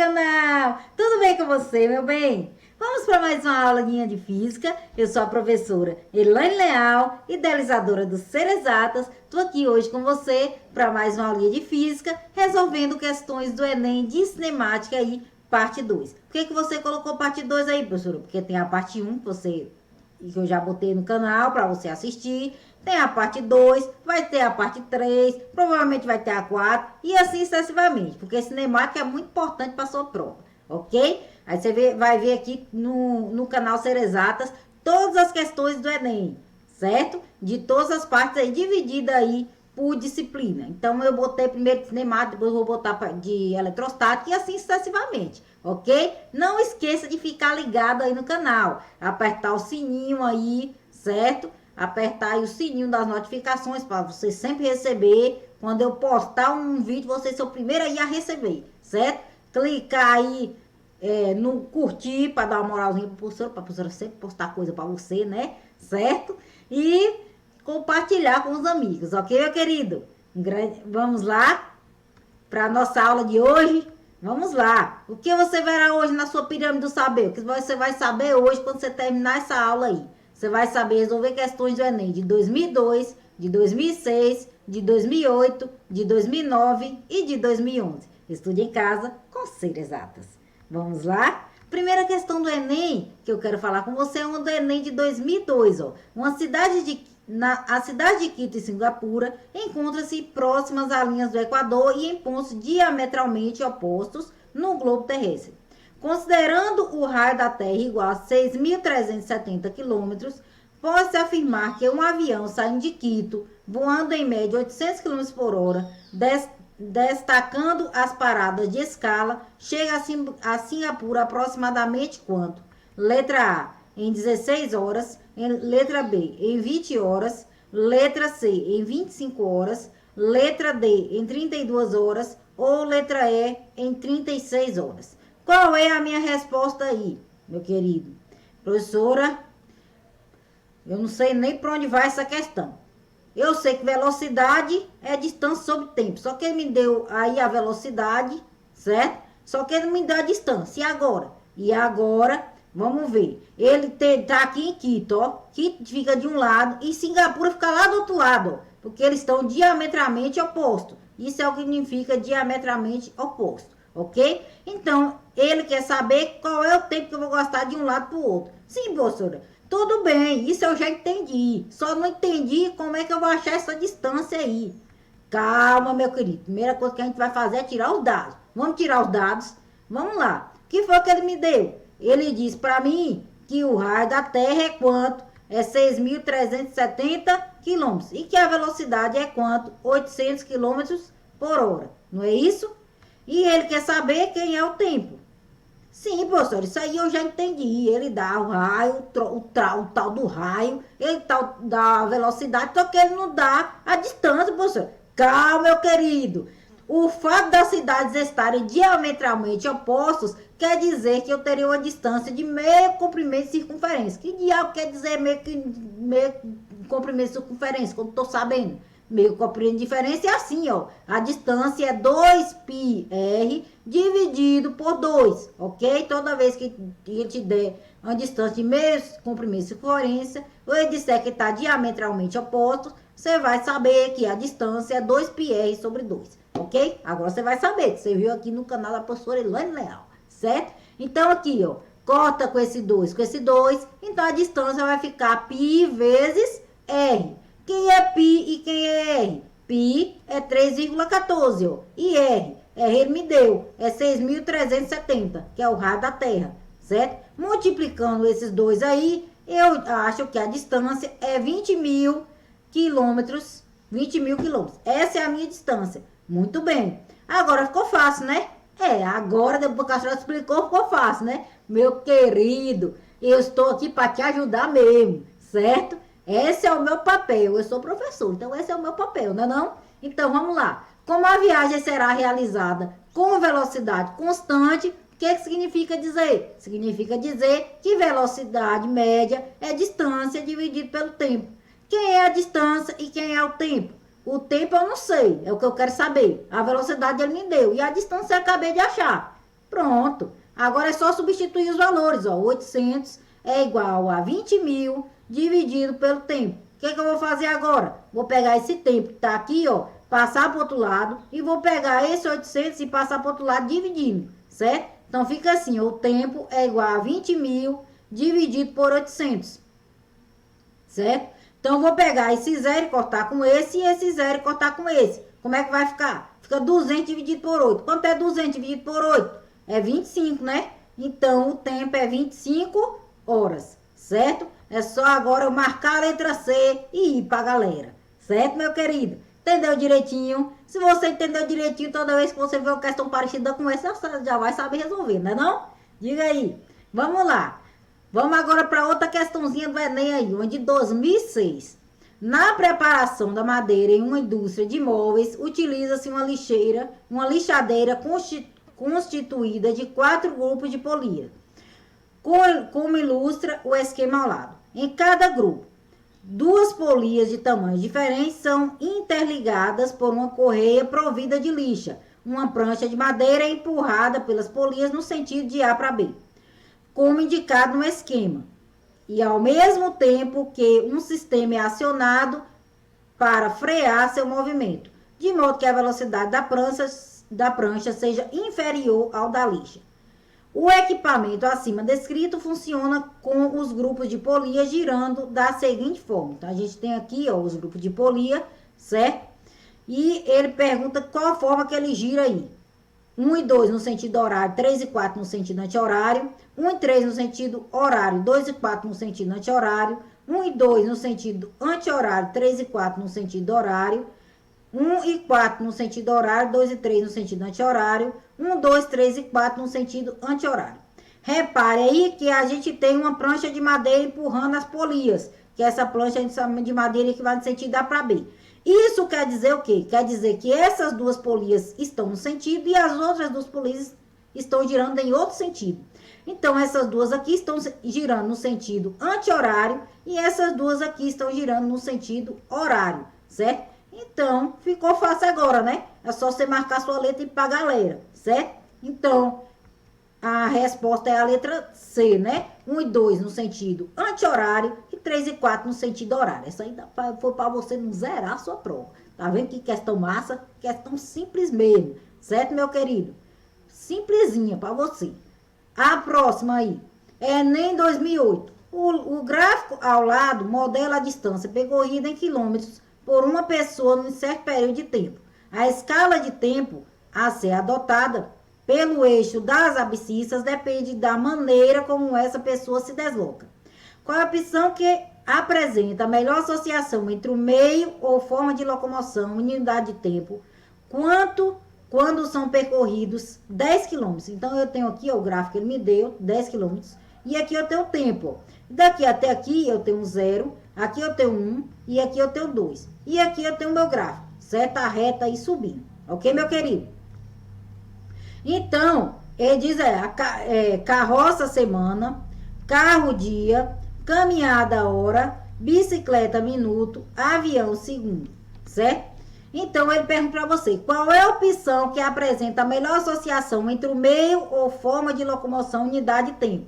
canal! Tudo bem com você, meu bem? Vamos para mais uma aulinha de física. Eu sou a professora Elaine Leal, idealizadora do Ser Exatas. Estou aqui hoje com você para mais uma aulinha de física, resolvendo questões do Enem de cinemática aí, parte 2. Por que você colocou parte 2 aí, professora? Porque tem a parte 1 que eu já botei no canal para você assistir. Tem a parte 2, vai ter a parte 3, provavelmente vai ter a 4 e assim sucessivamente, porque cinemática é muito importante para a sua prova, ok? Aí você vai ver aqui no canal Ser Exatas todas as questões do Enem, certo? De todas as partes aí, dividida aí por disciplina. Então eu botei primeiro de cinemática, depois vou botar de eletrostática e assim sucessivamente, ok? Não esqueça de ficar ligado aí no canal, apertar o sininho aí, certo? Apertar aí o sininho das notificações para você sempre receber. Quando eu postar um vídeo, você ser o primeiro aí a receber, certo? Clicar aí no curtir para dar uma moralzinha para a professora sempre postar coisa para você, né? Certo? E compartilhar com os amigos, ok, meu querido? Vamos lá para a nossa aula de hoje. Vamos lá. O que você verá hoje na sua pirâmide do saber? O que você vai saber hoje quando você terminar essa aula aí? Você vai saber resolver questões do Enem de 2002, de 2006, de 2008, de 2009 e de 2011. Estude em casa com Ser Exatas. Vamos lá? Primeira questão do Enem que eu quero falar com você é uma do Enem de 2002. Ó. A cidade de Quito e Singapura encontra-se próximas às linhas do Equador e em pontos diametralmente opostos no globo terrestre. Considerando o raio da Terra igual a 6.370 km, pode-se afirmar que um avião saindo de Quito, voando em média 800 km por hora, destacando as paradas de escala, chega a Singapura aproximadamente quanto? Letra A, em 16 horas, letra B, em 20 horas, letra C, em 25 horas, letra D, em 32 horas ou letra E, em 36 horas. Qual é a minha resposta aí, meu querido? Professora, eu não sei nem para onde vai essa questão. Eu sei que velocidade é distância sobre tempo. Só que ele me deu aí a velocidade, certo? Só que ele não me deu a distância. E agora? E agora, vamos ver. Ele tá aqui em Quito, ó. Quito fica de um lado e Singapura fica lá do outro lado, ó. Porque eles estão diametralmente opostos. Isso é o que significa diametralmente oposto, ok? Então, ele quer saber qual é o tempo que eu vou gastar de um lado para o outro. Sim, professora. Tudo bem, isso eu já entendi. Só não entendi como é que eu vou achar essa distância aí. Calma, meu querido. Primeira coisa que a gente vai fazer é tirar os dados. Vamos tirar os dados. Vamos lá. O que foi que ele me deu? Ele disse para mim que o raio da Terra é quanto? É 6.370 km. E que a velocidade é quanto? 800 km por hora. Não é isso? E ele quer saber quem é o tempo. Sim, professor, isso aí eu já entendi. Ele dá o raio, o tal do raio, ele dá a velocidade, só que ele não dá a distância, professor. Calma, meu querido. O fato das cidades estarem diametralmente opostos quer dizer que eu teria uma distância de meio comprimento de circunferência. Que diabo quer dizer meio comprimento de circunferência, como estou sabendo? Meio comprimento de diferença é assim, ó. A distância é 2πr dividido por 2, ok? Toda vez que ele te der uma distância de meio comprimento de circunferência, ou ele disser que está diametralmente oposto, você vai saber que a distância é 2πr sobre 2, ok? Agora você vai saber, que você viu aqui no canal da professora Elaine Leal, certo? Então aqui, ó, corta com esse 2, então a distância vai ficar π vezes r. Quem é pi e quem é r? Pi é 3,14, ó. E r? R ele me deu, é 6.370, que é o raio da Terra, certo? Multiplicando esses dois aí, eu acho que a distância é 20.000 quilômetros. 20.000 quilômetros. Essa é a minha distância. Muito bem. Agora ficou fácil, né? Agora, depois que a senhora explicou, ficou fácil, né? Meu querido, eu estou aqui para te ajudar mesmo, certo? Esse é o meu papel, eu sou professor, então esse é o meu papel, não é não? Então vamos lá. Como a viagem será realizada com velocidade constante, o que significa dizer? Significa dizer que velocidade média é distância dividido pelo tempo. Quem é a distância e quem é o tempo? O tempo eu não sei, é o que eu quero saber. A velocidade ele me deu e a distância eu acabei de achar. Pronto. Agora é só substituir os valores, ó. 800 é igual a 20.000 dividido pelo tempo. O que eu vou fazer agora? Vou pegar esse tempo que tá aqui, ó, passar para o outro lado e vou pegar esse 800 e passar para o outro lado dividindo, certo? Então fica assim, ó, o tempo é igual a 20.000 dividido por 800, certo? Então eu vou pegar esse zero e cortar com esse e esse zero e cortar com esse. Como é que vai ficar? Fica 200 dividido por 8. Quanto é 200 dividido por 8? É 25, né? Então o tempo é 25 horas, certo? É só agora eu marcar a letra C e ir pra galera, certo, meu querido? Entendeu direitinho? Se você entendeu direitinho, toda vez que você vê uma questão parecida com essa, você já vai saber resolver, não é não? Diga aí. Vamos lá. Vamos agora para outra questãozinha do Enem aí, uma de 2006. Na preparação da madeira em uma indústria de móveis, utiliza-se uma lixadeira constituída de 4 grupos de polia, como ilustra o esquema ao lado. Em cada grupo, 2 polias de tamanhos diferentes são interligadas por uma correia provida de lixa. Uma prancha de madeira é empurrada pelas polias no sentido de A para B, como indicado no esquema. E ao mesmo tempo que um sistema é acionado para frear seu movimento, de modo que a velocidade da prancha seja inferior ao da lixa. O equipamento acima descrito funciona com os grupos de polia girando da seguinte forma. Então, a gente tem aqui, ó, os grupos de polia, certo? E ele pergunta qual forma que ele gira aí. 1 e 2 no sentido horário, 3 e 4 no sentido anti-horário, 1 e 3 no sentido horário, 2 e 4 no sentido anti-horário, 1 e 2 no sentido anti-horário, 3 e 4 no sentido horário, 1 e 4 no sentido horário, 2 e 3 no sentido anti-horário, 1, 2, 3 e 4 no sentido anti-horário. Repare aí que a gente tem uma prancha de madeira empurrando as polias, que essa prancha de madeira que vai no sentido A para B. Isso quer dizer o quê? Quer dizer que essas 2 polias estão no sentido e as outras 2 polias estão girando em outro sentido. Então, essas 2 aqui estão girando no sentido anti-horário e essas 2 aqui estão girando no sentido horário, certo? Então, ficou fácil agora, né? É só você marcar sua letra e ir pra galera, certo? Então, a resposta é a letra C, né? 1 e 2 no sentido anti-horário e 3 e 4 no sentido horário. Essa aí foi para você não zerar a sua prova. Tá vendo que questão massa? Questão simples mesmo, certo, meu querido? Simplesinha para você. A próxima aí é Enem 2008. O gráfico ao lado modela a distância percorrida em quilômetros por uma pessoa num certo período de tempo. A escala de tempo a ser adotada pelo eixo das abscissas depende da maneira como essa pessoa se desloca. Qual é a opção que apresenta a melhor associação entre o meio ou forma de locomoção e unidade de tempo, quando são percorridos 10 km? Então, eu tenho aqui ó, o gráfico que ele me deu, 10 km, e aqui eu tenho o tempo. Ó. Daqui até aqui eu tenho 0, aqui eu tenho 1 e aqui eu tenho 2. E aqui eu tenho o meu gráfico, certo? A reta aí subindo. Ok, meu querido? Então, ele diz carroça semana, carro dia, caminhada hora, bicicleta minuto, avião segundo, certo? Então, ele pergunta para você, qual é a opção que apresenta a melhor associação entre o meio ou forma de locomoção, unidade e tempo?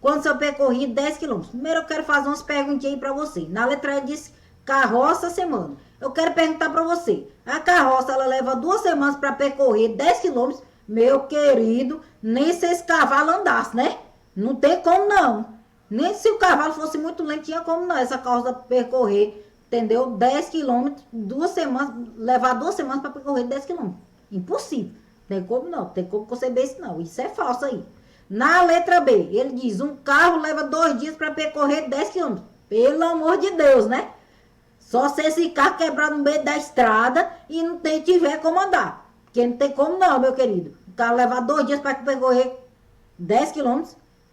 Quando são percorrido 10 km. Primeiro eu quero fazer umas perguntinhas aí para você. Na letra E diz carroça semana. Eu quero perguntar para você. A carroça, ela leva 2 semanas para percorrer 10 km. Meu querido, nem se esse cavalo andasse, né? Não tem como não. Nem se o cavalo fosse muito lento, tinha como não. Essa carroça percorrer, entendeu? 10 km, 2 semanas, levar 2 semanas para percorrer 10 km. Impossível. Tem como não. Tem como conceber isso não. Isso é falso aí. Na letra B, ele diz, um carro leva 2 dias para percorrer 10 km. Pelo amor de Deus, né? Só se esse carro quebrar no meio da estrada e não tiver como andar. Porque não tem como não, meu querido. O carro levar 2 dias para percorrer 10 km.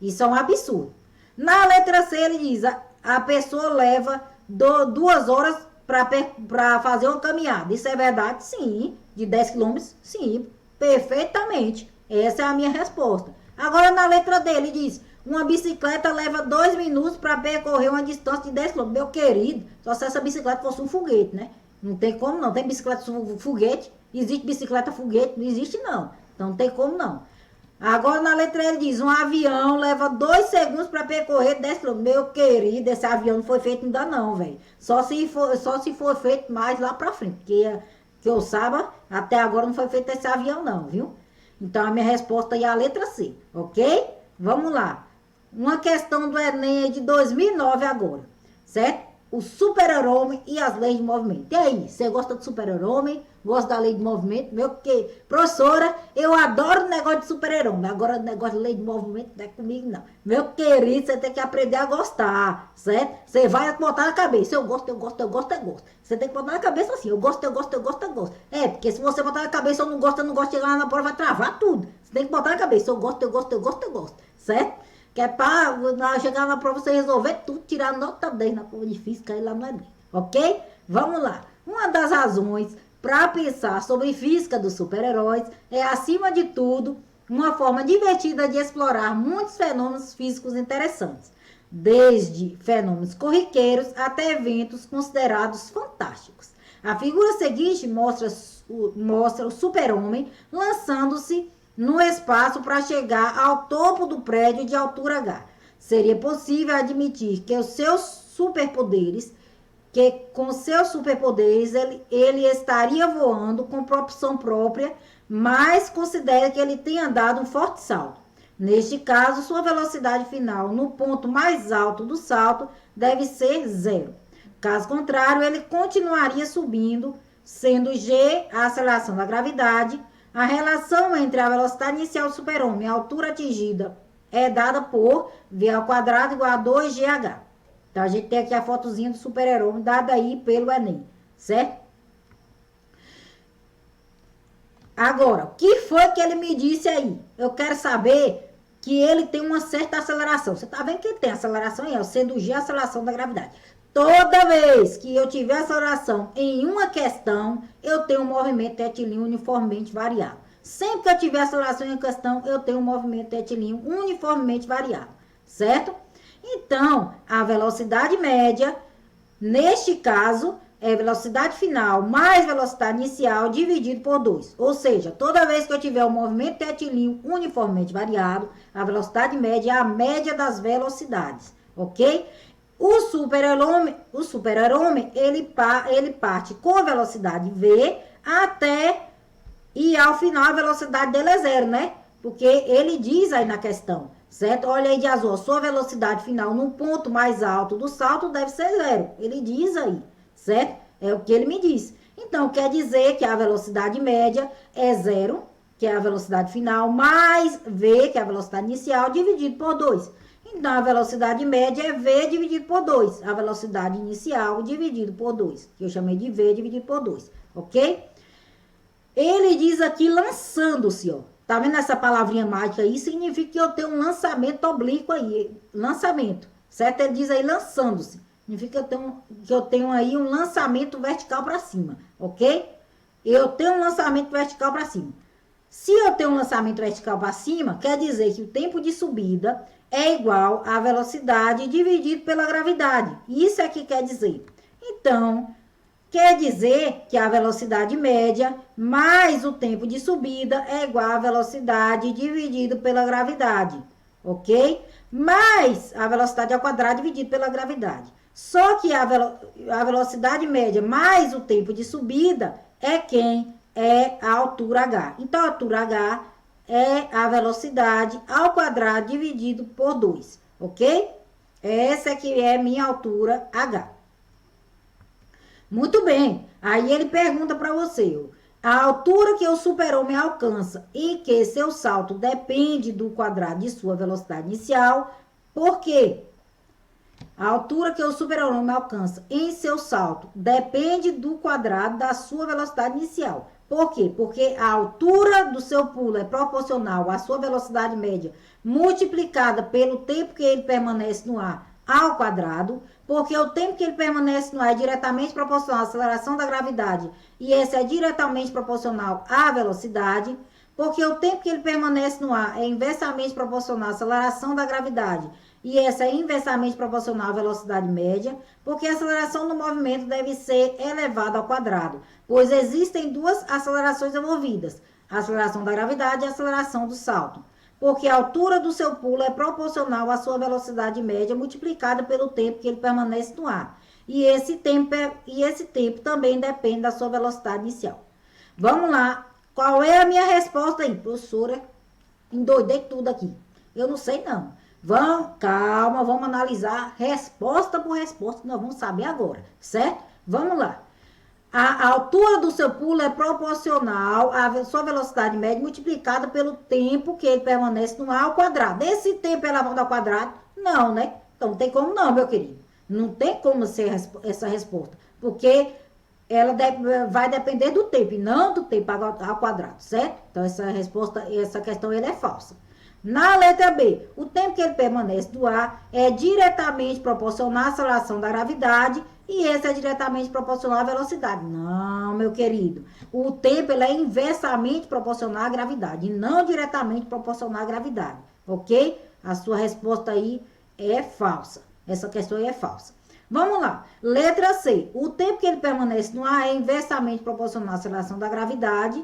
Isso é um absurdo. Na letra C, ele diz, a pessoa leva 2 horas para fazer uma caminhada. Isso é verdade? Sim. De 10 km? Sim. Perfeitamente. Essa é a minha resposta. Agora, na letra D, ele diz, uma bicicleta leva 2 minutos para percorrer uma distância de 10 km. Meu querido, só se essa bicicleta fosse um foguete, né? Não tem como não. Tem bicicleta foguete? Existe bicicleta foguete? Não existe não. Então, não tem como não. Agora na letra ele diz, um avião leva 2 segundos para percorrer 10 km. Meu querido, esse avião não foi feito ainda não, velho. Só se for feito mais lá pra frente. Que eu saiba, até agora não foi feito esse avião não, viu? Então a minha resposta aí é a letra C, ok? Vamos lá. Uma questão do Enem de 2009 agora, certo? O super-herói e as leis de movimento. E aí, você gosta do super-herói? Gosta da lei de movimento? Meu que, professora, eu adoro o negócio de super-herói. Agora o negócio de lei de movimento não é comigo, não. Meu querido, você tem que aprender a gostar, certo? Você vai botar na cabeça. Eu gosto, eu gosto, eu gosto, eu gosto. Você tem que botar na cabeça assim. Eu gosto, eu gosto, eu gosto, eu gosto. É, porque se você botar na cabeça, eu não gosto, chegar lá na prova, vai travar tudo. Você tem que botar na cabeça. Eu gosto, eu gosto, eu gosto, eu gosto. Certo? Que é para chegar na prova você resolver tudo, tirar nota 10 na prova de física e lá no Enem. Ok? Vamos lá. Uma das razões para pensar sobre física dos super-heróis é, acima de tudo, uma forma divertida de explorar muitos fenômenos físicos interessantes, desde fenômenos corriqueiros até eventos considerados fantásticos. A figura seguinte mostra o super-homem lançando-se no espaço para chegar ao topo do prédio de altura H. Seria possível admitir que com seus superpoderes ele estaria voando com propulsão própria, mas considera que ele tenha dado um forte salto. Neste caso, sua velocidade final no ponto mais alto do salto deve ser 0. Caso contrário, ele continuaria subindo, sendo G a aceleração da gravidade. A relação entre a velocidade inicial do super-homem e a altura atingida é dada por V ao quadrado igual a 2GH. Então, a gente tem aqui a fotozinha do super-herói dada aí pelo Enem, certo? Agora, o que foi que ele me disse aí? Eu quero saber que ele tem uma certa aceleração. Você tá vendo que ele tem aceleração aí, sendo G a aceleração da gravidade. Toda vez que eu tiver aceleração em uma questão, eu tenho um movimento retilíneo uniformemente variável. Sempre que eu tiver aceleração em uma questão, eu tenho um movimento retilíneo uniformemente variável, certo? Então, a velocidade média, neste caso, é velocidade final mais velocidade inicial dividido por 2. Ou seja, toda vez que eu tiver um movimento retilíneo uniformemente variado, a velocidade média é a média das velocidades, ok? O super-herói, ele parte com a velocidade V até e ao final a velocidade dele é 0, né? Porque ele diz aí na questão, certo? Olha aí de azul, sua velocidade final no ponto mais alto do salto deve ser 0. Ele diz aí, certo? É o que ele me diz. Então, quer dizer que a velocidade média é 0, que é a velocidade final, mais V, que é a velocidade inicial, dividido por 2. Então, a velocidade média é V dividido por 2. A velocidade inicial dividido por 2. Que eu chamei de V dividido por 2. Ok? Ele diz aqui lançando-se, ó. Tá vendo essa palavrinha mágica aí? Significa que eu tenho um lançamento oblíquo aí. Lançamento. Certo? Ele diz aí lançando-se. Significa que eu tenho aí um lançamento vertical para cima. Ok? Eu tenho um lançamento vertical para cima. Se eu tenho um lançamento vertical para cima, quer dizer que o tempo de subida é igual à velocidade dividido pela gravidade. Isso é que quer dizer. Então, quer dizer que a velocidade média mais o tempo de subida é igual à velocidade dividido pela gravidade. Ok? Mais a velocidade ao quadrado dividido pela gravidade. Só que a velocidade média mais o tempo de subida é quem? É a altura H. Então, a altura H é a velocidade ao quadrado dividido por 2, ok? Essa que é minha altura H. Muito bem. Aí ele pergunta para você, a altura que o super-homem alcança e que seu salto depende do quadrado de sua velocidade inicial, por quê? A altura que o super-homem alcança em seu salto depende do quadrado da sua velocidade inicial. Por quê? Porque a altura do seu pulo é proporcional à sua velocidade média multiplicada pelo tempo que ele permanece no ar ao quadrado, porque o tempo que ele permanece no ar é diretamente proporcional à aceleração da gravidade e esse é diretamente proporcional à velocidade, porque o tempo que ele permanece no ar é inversamente proporcional à aceleração da gravidade e essa é inversamente proporcional à velocidade média, porque a aceleração do movimento deve ser elevada ao quadrado, pois existem duas acelerações envolvidas, a aceleração da gravidade e a aceleração do salto. porque a altura do seu pulo é proporcional à sua velocidade média multiplicada pelo tempo que ele permanece no ar. E esse tempo também depende da sua velocidade inicial. Vamos lá. Qual é a minha resposta aí? Professora, endoidei tudo aqui. Eu não sei não. Calma, vamos analisar resposta por resposta que nós vamos saber agora, certo? Vamos lá. A altura do seu pulo é proporcional à sua velocidade média multiplicada pelo tempo que ele permanece no ar ao quadrado. Esse tempo é elevado ao quadrado? Não, né? Então não tem como não, meu querido. Não tem como ser essa resposta. Porque ela vai depender do tempo e não do tempo ao quadrado, certo? Então essa questão ele é falsa. Na letra B, o tempo que ele permanece no ar é diretamente proporcional à aceleração da gravidade e esse é diretamente proporcional à velocidade. Não, meu querido. O tempo ele é inversamente proporcional à gravidade e não diretamente proporcional à gravidade, ok? A sua resposta aí é falsa. Essa questão aí é falsa. Vamos lá. Letra C. O tempo que ele permanece no ar é inversamente proporcional à aceleração da gravidade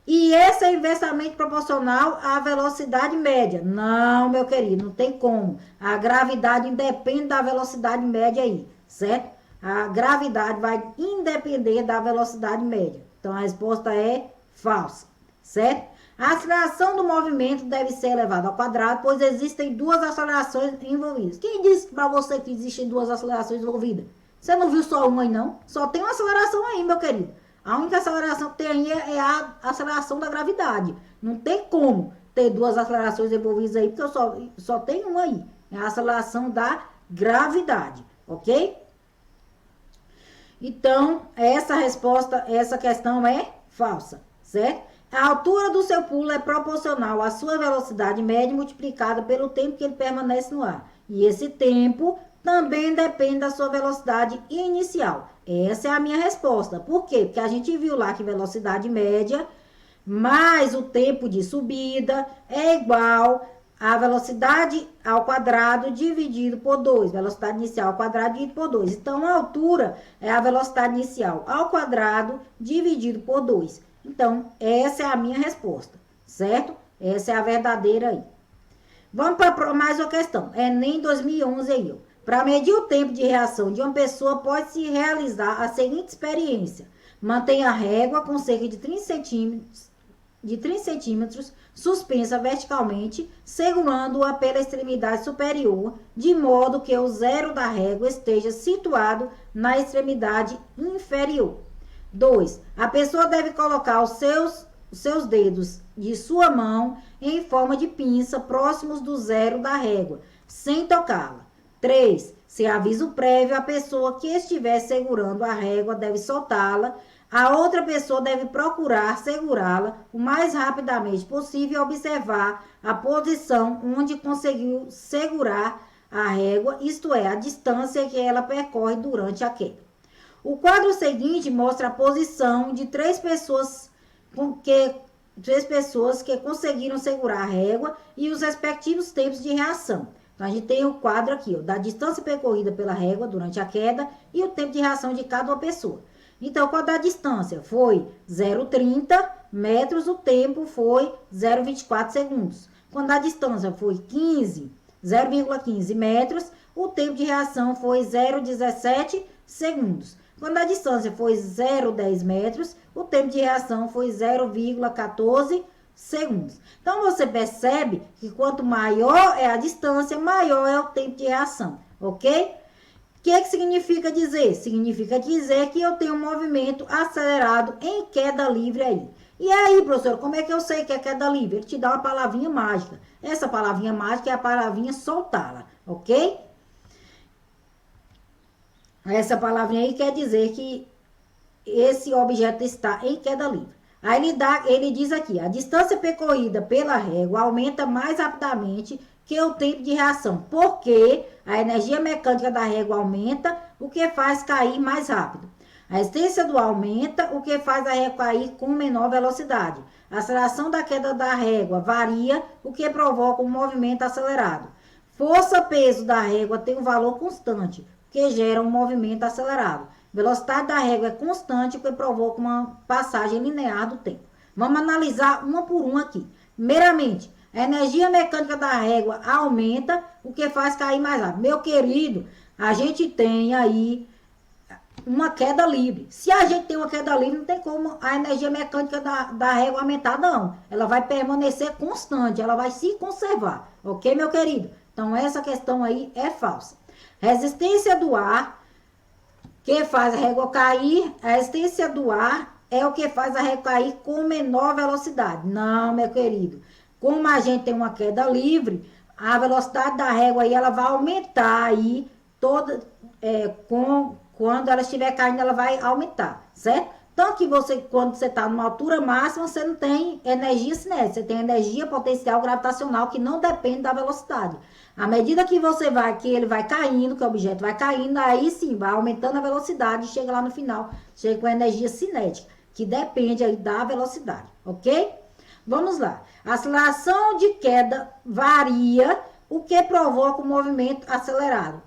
e esse é inversamente proporcional à velocidade média. Não, meu querido, não tem como. A gravidade independe da velocidade média aí, certo? A gravidade vai independer da velocidade média. Então, a resposta é falsa, certo? A aceleração do movimento deve ser elevada ao quadrado, pois existem duas acelerações envolvidas. Quem disse para você que existem duas acelerações envolvidas? Você não viu só uma aí, não? Só tem uma aceleração aí, meu querido. A única aceleração que tem aí é a aceleração da gravidade. Não tem como ter duas acelerações envolvidas aí, porque eu só tem uma aí. É a aceleração da gravidade, ok? Então, essa questão é falsa, certo? A altura do seu pulo é proporcional à sua velocidade média multiplicada pelo tempo que ele permanece no ar. E esse tempo também depende da sua velocidade inicial. Essa é a minha resposta. Por quê? Porque a gente viu lá que velocidade média mais o tempo de subida é igual a velocidade ao quadrado dividido por 2. Velocidade inicial ao quadrado dividido por 2. Então, a altura é a velocidade inicial ao quadrado dividido por 2. Então, essa é a minha resposta, certo? Essa é a verdadeira aí. Vamos para mais uma questão. Enem 2011 aí, ó. Para medir o tempo de reação de uma pessoa, pode-se realizar a seguinte experiência. Mantenha a régua com cerca de 30 centímetros suspensa verticalmente, segurando-a pela extremidade superior, de modo que o zero da régua esteja situado na extremidade inferior. 2. A pessoa deve colocar os seus dedos de sua mão em forma de pinça próximos do zero da régua, sem tocá-la. 3. Sem aviso prévio, a pessoa que estiver segurando a régua deve soltá-la. A outra pessoa deve procurar segurá-la o mais rapidamente possível e observar a posição onde conseguiu segurar a régua, isto é, a distância que ela percorre durante a queda. O quadro seguinte mostra a posição de três pessoas que conseguiram segurar a régua e os respectivos tempos de reação. Então, a gente tem o quadro aqui, ó, da distância percorrida pela régua durante a queda e o tempo de reação de cada uma pessoa. Então, quando a distância foi 0,30 metros, o tempo foi 0,24 segundos. Quando a distância foi 0,15 metros, o tempo de reação foi 0,17 segundos. Quando a distância foi 0,10 metros, o tempo de reação foi 0,14 segundos. Então, você percebe que quanto maior é a distância, maior é o tempo de reação, ok? O que significa dizer? Significa dizer que eu tenho um movimento acelerado em queda livre aí. E aí, professor, como é que eu sei que é queda livre? Ele te dá uma palavrinha mágica. Essa palavrinha mágica é a palavrinha soltá-la, ok? Essa palavrinha aí quer dizer que esse objeto está em queda livre. Aí ele diz aqui, a distância percorrida pela régua aumenta mais rapidamente que o tempo de reação, porque a energia mecânica da régua aumenta, o que faz cair mais rápido. A resistência do ar aumenta, o que faz a régua cair com menor velocidade. A aceleração da queda da régua varia, o que provoca um movimento acelerado. Força-peso da régua tem um valor constante, o que gera um movimento acelerado. Velocidade da régua é constante, o que provoca uma passagem linear do tempo. Vamos analisar uma por uma aqui. Primeiramente, A energia mecânica da régua aumenta, o que faz cair mais rápido. Meu querido, a gente tem aí uma queda livre. Se a gente tem uma queda livre, não tem como a energia mecânica da régua aumentar, não. Ela vai permanecer constante, ela vai se conservar. Ok, meu querido? Então, essa questão aí é falsa. Resistência do ar, que faz a régua cair. A resistência do ar é o que faz a régua cair com menor velocidade. Não, meu querido. Como a gente tem uma queda livre, a velocidade da régua aí, ela vai aumentar aí toda, quando ela estiver caindo, ela vai aumentar, certo? Então, que você, quando você está numa altura máxima, você não tem energia cinética, você tem energia potencial gravitacional que não depende da velocidade. À medida que você vai, que ele vai caindo, que o objeto vai caindo, aí sim, vai aumentando a velocidade e chega lá no final, chega com a energia cinética, que depende aí da velocidade, ok? Vamos lá. A aceleração de queda varia, o que provoca o movimento acelerado.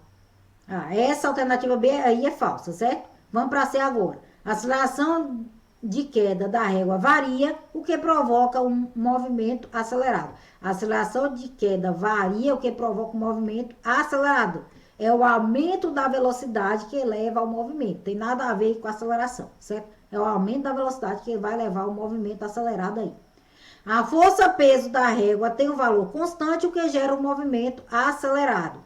Essa alternativa B aí é falsa, certo? Vamos para C agora. A aceleração de queda da régua varia, o que provoca um movimento acelerado. A aceleração de queda varia, o que provoca um movimento acelerado. É o aumento da velocidade que leva ao movimento. Tem nada a ver com a aceleração, certo? É o aumento da velocidade que vai levar ao movimento acelerado aí. A força-peso da régua tem um valor constante, o que gera um movimento acelerado.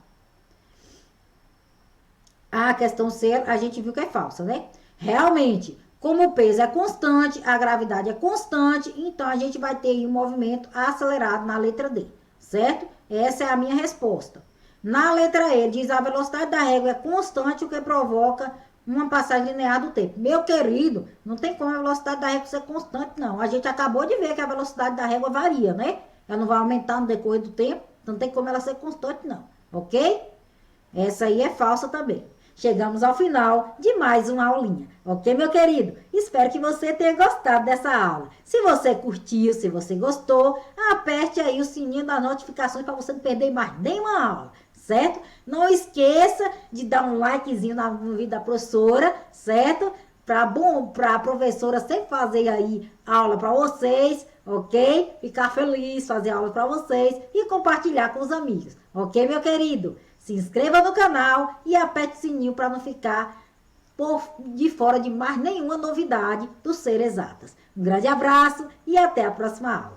A questão C, a gente viu que é falsa, né? Realmente, como o peso é constante, a gravidade é constante, então a gente vai ter um movimento acelerado na letra D, certo? Essa é a minha resposta. Na letra E, diz a velocidade da régua é constante, o que provoca uma passagem linear do tempo. Meu querido, não tem como a velocidade da régua ser constante, não. A gente acabou de ver que a velocidade da régua varia, né? Ela não vai aumentar no decorrer do tempo, então não tem como ela ser constante, não. Ok? Essa aí é falsa também. Chegamos ao final de mais uma aulinha, ok, meu querido? Espero que você tenha gostado dessa aula. Se você curtiu, se você gostou, aperte aí o sininho das notificações para você não perder mais nenhuma aula, certo? Não esqueça de dar um likezinho no vídeo da professora, certo? Para a professora sempre fazer aí aula para vocês, ok? Ficar feliz, fazer aula para vocês e compartilhar com os amigos, ok, meu querido? Se inscreva no canal e aperte o sininho para não ficar de fora de mais nenhuma novidade do Ser Exatas. Um grande abraço e até a próxima aula.